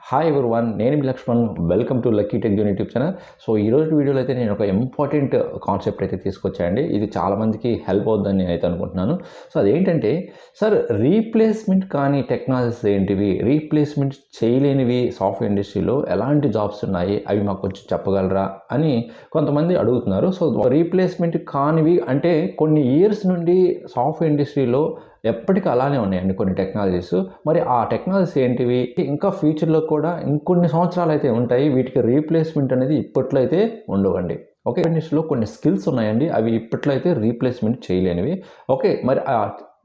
Hi everyone, నేను మీ Lakshman. Welcome to lucky tech YouTube channel. So ఈరోజు వీడియోలో అయితే నేను ఒక ఇంపార్టెంట్ కాన్సెప్ట్ అయితే తీసుకొచ్చాయండి. ఇది చాలామందికి హెల్ప్ అవుతుందని నేనైతే అనుకుంటున్నాను. సో అదేంటంటే, సార్ రీప్లేస్మెంట్ కానీ టెక్నాలజీస్ ఏంటివి, రీప్లేస్మెంట్ చేయలేనివి సాఫ్ట్వేర్ ఇండస్ట్రీలో ఎలాంటి జాబ్స్ ఉన్నాయి, అవి మాకు కొంచెం చెప్పగలరా అని కొంతమంది అడుగుతున్నారు. సో రీప్లేస్మెంట్ కానివి అంటే కొన్ని ఇయర్స్ నుండి సాఫ్ట్వేర్ ఇండస్ట్రీలో ఎప్పటికీ అలానే ఉన్నాయండి కొన్ని టెక్నాలజీస్. మరి ఆ టెక్నాలజీస్ ఏంటివి, ఇంకా ఫ్యూచర్లో కూడా ఇంకొన్ని సంవత్సరాలు అయితే ఉంటాయి, వీటికి రీప్లేస్మెంట్ అనేది ఇప్పట్లో అయితే ఉండవండి. ఓకే, ఇండస్ట్రీలో కొన్ని స్కిల్స్ ఉన్నాయండి, అవి ఇప్పట్లో అయితే రీప్లేస్మెంట్ చేయలేనివి. ఓకే,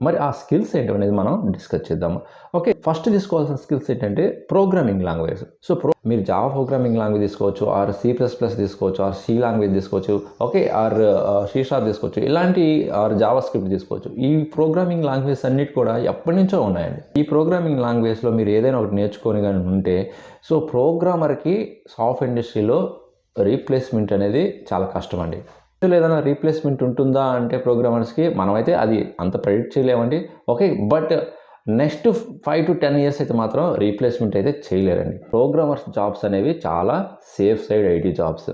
మరి ఆ స్కిల్స్ ఏంటి అనేది మనం డిస్కస్ చేద్దాము. ఓకే, ఫస్ట్ తీసుకోవాల్సిన స్కిల్స్ ఏంటంటే ప్రోగ్రామింగ్ లాంగ్వేజ్. సో మీరు జావా ప్రోగ్రామింగ్ లాంగ్వేజ్ తీసుకోవచ్చు, ఆర్ C++ తీసుకోవచ్చు, ఆర్ సి లాంగ్వేజ్ తీసుకోవచ్చు, ఓకే, ఆర్ C# తీసుకోవచ్చు, ఇలాంటి ఆర్ జావా స్క్రిప్ట్ తీసుకోవచ్చు. ఈ ప్రోగ్రామింగ్ లాంగ్వేజ్ అన్నిటి కూడా ఎప్పటి నుంచో ఉన్నాయండి. ఈ ప్రోగ్రామింగ్ లాంగ్వేజ్లో మీరు ఏదైనా ఒకటి నేర్చుకొని కానీ ఉంటే, సో ప్రోగ్రామర్కి సాఫ్ట్వేర్ ఇండస్ట్రీలో రీప్లేస్మెంట్ అనేది చాలా కష్టం అండి. ఏదైనా రీప్లేస్మెంట్ ఉంటుందా అంటే ప్రోగ్రామర్స్కి మనమైతే అది అంత ప్రెడిక్ట్ చేయలేమండి. Okay, but next 5 to 10 years అయితే మాత్రం రీప్లేస్మెంట్ అయితే చేయలేరండి. ప్రోగ్రామర్స్ జాబ్స్ అనేవి చాలా safe side IT jobs.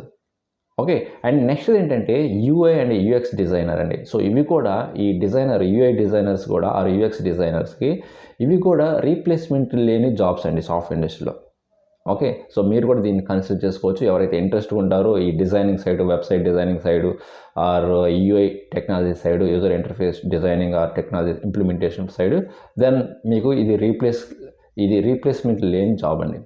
Okay, and next ఏంటంటే UI అండ్ UX డిజైనర్ అండి. సో ఇవి కూడా ఈ డిజైనర్ UI డిజైనర్స్ కూడా ఆర్ UX డిజైనర్స్కి ఇవి కూడా రీప్లేస్మెంట్ లేని జాబ్స్ అండి సాఫ్ట్వేర్ ఇండస్ట్రీలో. ఓకే, సో మీరు కూడా దీన్ని కన్సిడర్ చేసుకోవచ్చు. ఎవరైతే ఇంట్రెస్ట్గా ఉంటారో ఈ designing side, website designing side, or UI technology side, user interface designing or technology implementation side, then మీకు ఇది రీప్లేస్మెంట్ లేని జాబ్ అండి.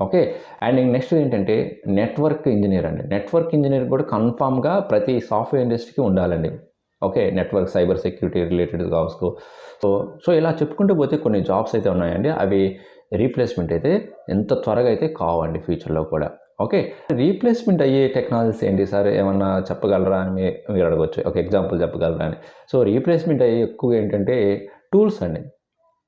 ఓకే, అండ్ నెక్స్ట్ ఏంటంటే నెట్వర్క్ ఇంజనీర్ అండి. నెట్వర్క్ ఇంజనీర్ కూడా కన్ఫామ్గా ప్రతి సాఫ్ట్వేర్ ఇండస్ట్రీకి ఉండాలండి. Okay, network cyber security related జాబ్స్కు. సో ఇలా చెప్పుకుంటూ పోతే కొన్ని జాబ్స్ అయితే ఉన్నాయండి, అవి రీప్లేస్మెంట్ అయితే ఎంత త్వరగా అయితే కావండి ఫ్యూచర్లో కూడా. ఓకే, రీప్లేస్మెంట్ అయ్యే టెక్నాలజీస్ ఏంటి సార్, ఏమన్నా చెప్పగలరా అని మీరు అడగవచ్చు. ఒక ఎగ్జాంపుల్ చెప్పగలరా అని. సో రీప్లేస్మెంట్ అయ్యే ఎక్కువ ఏంటంటే టూల్స్ అండి.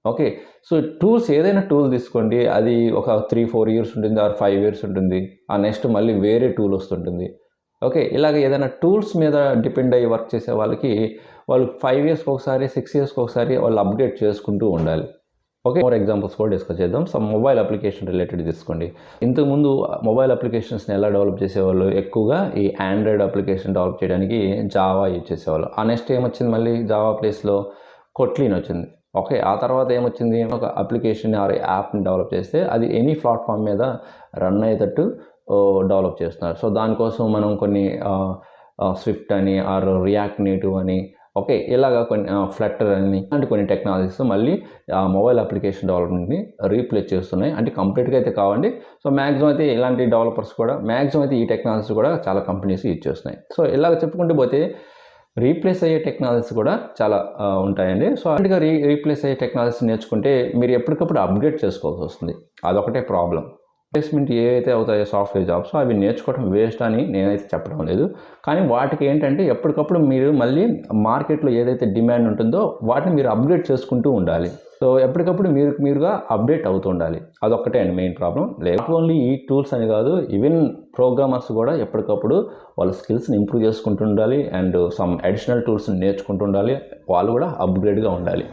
ఓకే, సో టూల్స్ ఏదైనా టూల్ తీసుకోండి, అది ఒక 3-4 years ఉంటుంది, ఆర్ 5 years ఉంటుంది, ఆ నెక్స్ట్ మళ్ళీ వేరే టూల్ వస్తుంటుంది. ఓకే, ఇలాగ ఏదైనా టూల్స్ మీద డిపెండ్ అయ్యి వర్క్ చేసే వాళ్ళకి వాళ్ళు 5 yearsకి ఒకసారి, 6 yearsకి ఒకసారి వాళ్ళు అప్డేట్ చేసుకుంటూ ఉండాలి. ఓకే, మోర్ ఎగ్జాంపుల్స్ కూడా డిస్కస్ చేద్దాం. సమ్ మొబైల్ అప్లికేషన్ రిలేటెడ్ తీసుకోండి. ఇంతకుముందు మొబైల్ అప్లికేషన్స్ని ఎలా డెవలప్ చేసేవాళ్ళు, ఎక్కువగా ఈ ఆండ్రాయిడ్ అప్లికేషన్ డెవలప్ చేయడానికి జావా యూజ్ చేసేవాళ్ళు. ఆ నెక్స్ట్ ఏమొచ్చింది, మళ్ళీ జావా ప్లేస్లో కొట్లిన్ వచ్చింది. ఓకే, ఆ తర్వాత ఏమొచ్చింది, ఒక అప్లికేషన్ ఆర్ యాప్ని డెవలప్ చేస్తే అది ఎనీ ప్లాట్ఫామ్ మీద రన్ అయ్యేటట్టు డెవలప్ చేస్తున్నారు. సో దానికోసం మనం కొన్ని స్విఫ్ట్ అని ఆర్ రియాక్ట్ నేటివ్ అని, ఓకే, ఇలాగా కొన్ని ఫ్లటర్ అని, ఇలాంటి కొన్ని టెక్నాలజీస్ మళ్ళీ మొబైల్ అప్లికేషన్ డెవలప్మెంట్ని రీప్లేస్ చేస్తున్నాయి. అంటే కంప్లీట్గా అయితే కావండి. సో మ్యాక్సిమం అయితే ఇలాంటి డెవలపర్స్ కూడా, మ్యాక్సిమం అయితే ఈ టెక్నాలజీస్ కూడా చాలా కంపెనీస్ యూజ్ చేస్తున్నాయి. సో ఇలాగ చెప్పుకుంటూ పోతే రీప్లేస్ అయ్యే టెక్నాలజీస్ కూడా చాలా ఉంటాయండి. సో అలాంటిగా రీప్లేస్ అయ్యే టెక్నాలజీస్ నేర్చుకుంటే మీరు ఎప్పటికప్పుడు అప్గ్రేడ్ చేసుకోవాల్సి వస్తుంది. అదొకటే ప్రాబ్లం. రీప్లేస్మెంట్ ఏవైతే అవుతాయో సాఫ్ట్వేర్ జాబ్స్, అవి నేర్చుకోవడం వేస్ట్ అని నేనైతే చెప్పడం లేదు. కానీ వాటికి ఏంటంటే ఎప్పటికప్పుడు మీరు మళ్ళీ మార్కెట్లో ఏదైతే డిమాండ్ ఉంటుందో వాటిని మీరు అప్గ్రేడ్ చేసుకుంటూ ఉండాలి. సో ఎప్పటికప్పుడు మీరుగా అప్డేట్ అవుతూ ఉండాలి. అదొక్కటే అండి మెయిన్ ప్రాబ్లం. నాట్ ఓన్లీ ఈ టూల్స్ అని కాదు, ఈవెన్ ప్రోగ్రామర్స్ కూడా ఎప్పటికప్పుడు వాళ్ళ స్కిల్స్ని ఇంప్రూవ్ చేసుకుంటూ ఉండాలి, అండ్ సమ్ అడిషనల్ టూల్స్ని నేర్చుకుంటూ ఉండాలి. వాళ్ళు కూడా అప్గ్రేడ్గా ఉండాలి.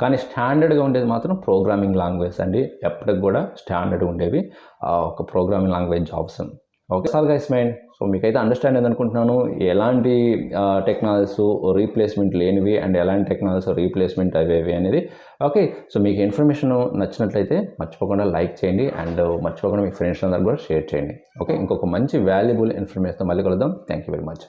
కానీ స్టాండర్డ్గా ఉండేది మాత్రం ప్రోగ్రామింగ్ లాంగ్వేజ్ అండి. ఎప్పటికి కూడా స్టాండర్డ్గా ఉండేవి ఒక programming language jobs. Okay sir guys mind. So మీకైతే అండర్స్టాండ్ అయింది అనుకుంటున్నాను, ఎలాంటి టెక్నాలజీస్ రీప్లేస్మెంట్ లేనివి అండ్ ఎలాంటి టెక్నాలజీస్ రీప్లేస్మెంట్ అవేవి అనేది. ఓకే, సో మీకు ఇన్ఫర్మేషన్ నచ్చినట్లయితే మర్చిపోకుండా లైక్ చేయండి, అండ్ మర్చిపోకుండా మీ ఫ్రెండ్స్ అందరూ కూడా షేర్ చేయండి. ఓకే, ఇంకొక మంచి వాల్యుబుల్ ఇన్ఫర్మేషన్ మళ్ళీ కలుద్దాం. Thank you very much.